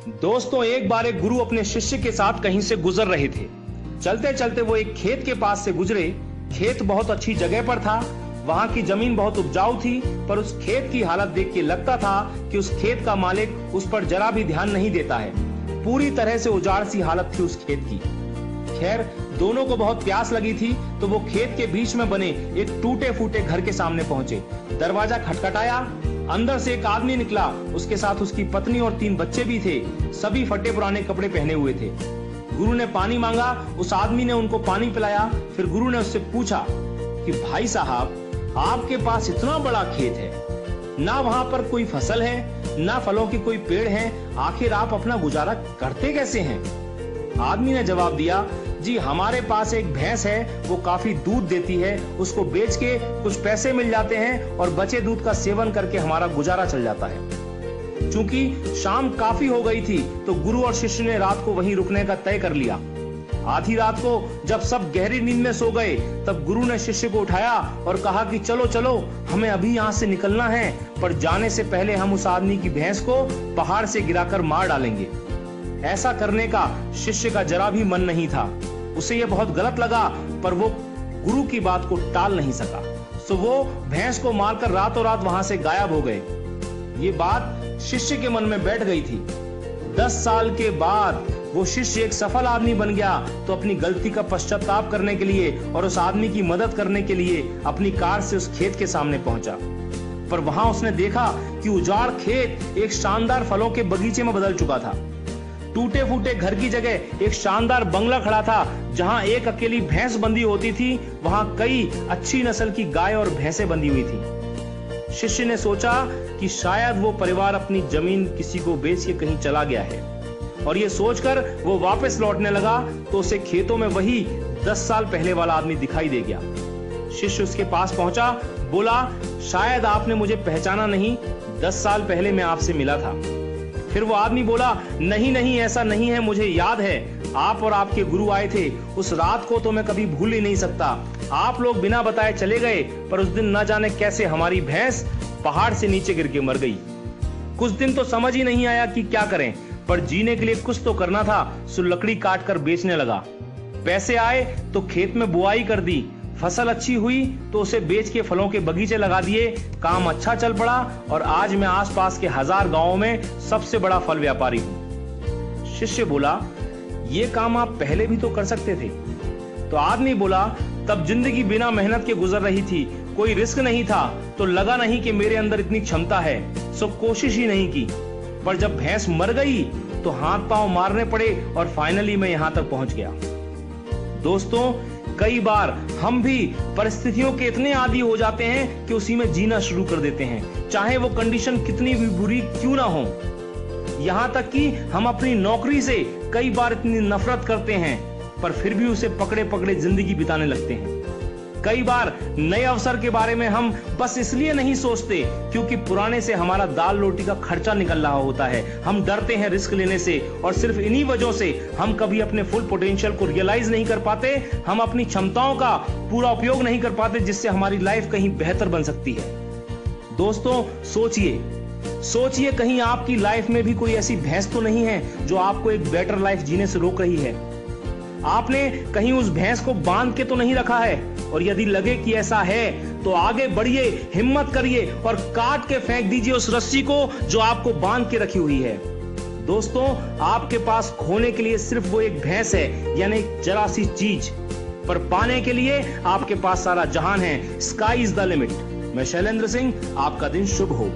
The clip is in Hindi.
दोस्तों, एक बार एक गुरु अपने शिष्य के साथ कहीं से गुजर रहे थे। चलते चलते वो एक खेत के पास से गुजरे। खेत बहुत अच्छी जगह पर था। वहां की जमीन बहुत उपजाऊ थी, पर उस खेत की हालत देख के लगता था कि उस खेत का मालिक उस पर जरा भी ध्यान नहीं देता है। पूरी तरह से उजाड़ सी हालत थी उस खेत की। खैर, दोनों को बहुत प्यास लगी थी, तो वो खेत के बीच में बने एक टूटे फूटे घर के सामने पहुंचे। दरवाजा खटखटाया। अंदर से एक आदमी निकला। उसके साथ उसकी पत्नी और 3 बच्चे भी थे। सभी फटे पुराने कपड़े पहने हुए थे। गुरु ने पानी मांगा। उस आदमी ने उनको पानी पिलाया। फिर गुरु ने उससे पूछा कि भाई साहब, आपके पास इतना बड़ा खेत है, ना वहां पर कोई फसल है, ना फलों के कोई पेड़ हैं, आखिर आप अपना गुजारा करते कैसे हैं? आदमी ने जवाब दिया, जी हमारे पास एक भैंस है, वो काफी दूध देती है, उसको बेच के कुछ पैसे मिल जाते हैं और बचे दूध का सेवन करके हमारा गुजारा चल जाता है। चूंकि शाम काफी हो गई थी, तो गुरु और शिष्य ने रात को वहीं रुकने का तय कर लिया। आधी रात को जब सब गहरी नींद में सो गए, तब गुरु ने शिष्य को उठाया और कहा कि चलो चलो, हमें अभी यहाँ से निकलना है, पर जाने से पहले हम उस आदमी की भैंस को पहाड़ से गिराकर मार डालेंगे। ऐसा करने का शिष्य का जरा भी मन नहीं था। उसे यह बहुत गलत लगा, पर वो गुरु की बात को टाल नहीं सका। सो वो भैंस को मारकर रातों रात वहां से गायब हो गए। ये बात शिष्य के मन में बैठ गई थी। 10 साल के बाद वो शिष्य एक सफल आदमी बन गया, तो अपनी गलती का पश्चाताप करने के लिए और उस आदमी की मदद करने के लिए अपनी कार से उस खेत के सामने पहुंचा। पर वहां उसने देखा कि उजाड़ खेत एक शानदार फलों के बगीचे में बदल चुका था। टूटे फूटे घर की जगह एक शानदार बंगला खड़ा था। जहां एक अकेली भैंस बंधी होती थी, वहां कई अच्छी नस्ल की गाय और भैंसें बंधी हुई थी। शिष्य ने सोचा कि शायद वो परिवार अपनी जमीन किसी को बेच के कहीं चला गया है, और ये सोचकर वो वापस लौटने लगा, तो उसे खेतों में वही 10 साल पहले वाला आदमी दिखाई दे गया। शिष्य उसके पास पहुंचा, बोला, शायद आपने मुझे पहचाना नहीं, 10 साल पहले मैं आपसे मिला था। फिर वो आदमी बोला, नहीं नहीं, ऐसा नहीं है, मुझे याद है, आप और आपके गुरु आए थे। उस रात को तो मैं कभी भूल ही नहीं सकता। आप लोग बिना बताए चले गए, पर उस दिन न जाने कैसे हमारी भैंस पहाड़ से नीचे गिर के मर गई। कुछ दिन तो समझ ही नहीं आया कि क्या करें, पर जीने के लिए कुछ तो करना था, सो लकड़ी काट कर बेचने लगा। पैसे आए तो खेत में बुआई कर दी। फसल अच्छी हुई तो उसे बेच के फलों के बगीचे लगा दिए। काम अच्छा चल पड़ा और आज मैं आसपास के 1000 गांवों में सबसे बड़ा फल व्यापारी हूं। शिष्य बोला, ये काम आप पहले भी तो कर सकते थे। तो आदमी बोला, तब जिंदगी बिना मेहनत के गुजर रही थी, कोई रिस्क नहीं था, तो लगा नहीं कि मेरे अंदर इतनी क्षमता है, सो कोशिश ही नहीं की। पर जब भैंस मर गई तो हाथ पांव मारने पड़े और फाइनली मैं यहां तक पहुंच गया। दोस्तों, कई बार हम भी परिस्थितियों के इतने आदी हो जाते हैं कि उसी में जीना शुरू कर देते हैं, चाहे वो कंडीशन कितनी भी बुरी क्यों ना हो। यहां तक कि हम अपनी नौकरी से कई बार इतनी नफरत करते हैं, पर फिर भी उसे पकड़े पकड़े जिंदगी बिताने लगते हैं। कई बार नए अवसर के बारे में हम बस इसलिए नहीं सोचते क्योंकि पुराने से हमारा दाल रोटी का खर्चा निकल रहा होता है। हम डरते हैं रिस्क लेने से, और सिर्फ इन्हीं वजहों से हम कभी अपने फुल पोटेंशियल को रियलाइज नहीं कर पाते। हम अपनी क्षमताओं का पूरा उपयोग नहीं कर पाते, जिससे हमारी लाइफ कहीं बेहतर बन सकती है। दोस्तों, सोचिए कहीं आपकी लाइफ में भी कोई ऐसी भैंस तो नहीं है जो आपको एक बेटर लाइफ जीने से रोक रही है। आपने कहीं उस भैंस को बांध के तो नहीं रखा है, और यदि लगे कि ऐसा है तो आगे बढ़िए, हिम्मत करिए और काट के फेंक दीजिए उस रस्सी को जो आपको बांध के रखी हुई है। दोस्तों, आपके पास खोने के लिए सिर्फ वो एक भैंस है, यानी एक जरा सी चीज, पर पाने के लिए आपके पास सारा जहान है। Sky is the limit. मैं शैलेंद्र सिंह, आपका दिन शुभ हो।